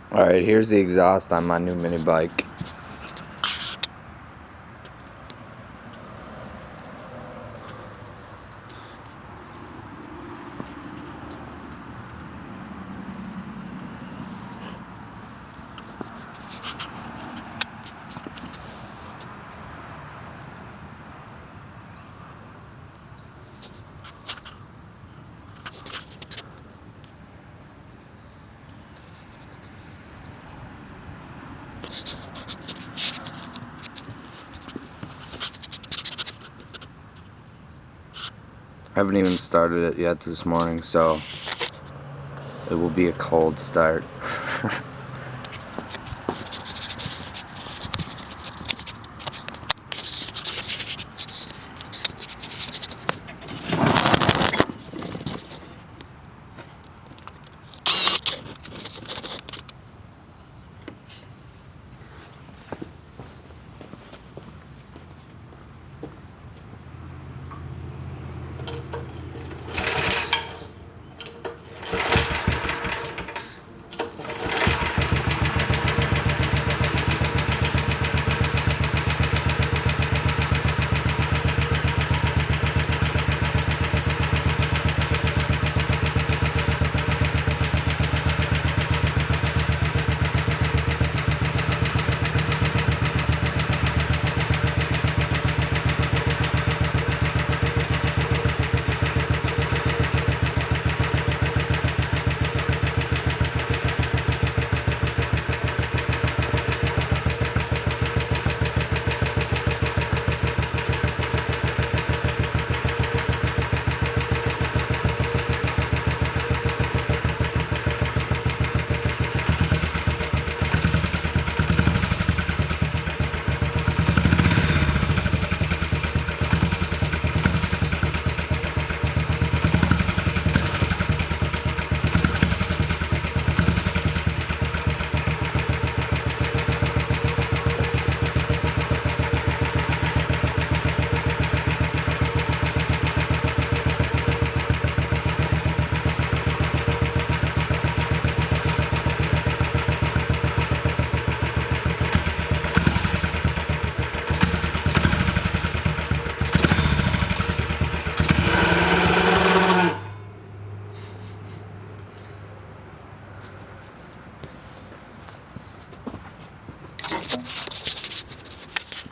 Alright, here's the exhaust on my new mini bike. I haven't even started it yet this morning, so it will be a cold start.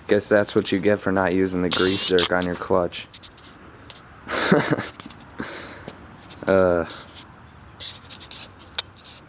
Guess that's what you get for not using the grease zerk on your clutch.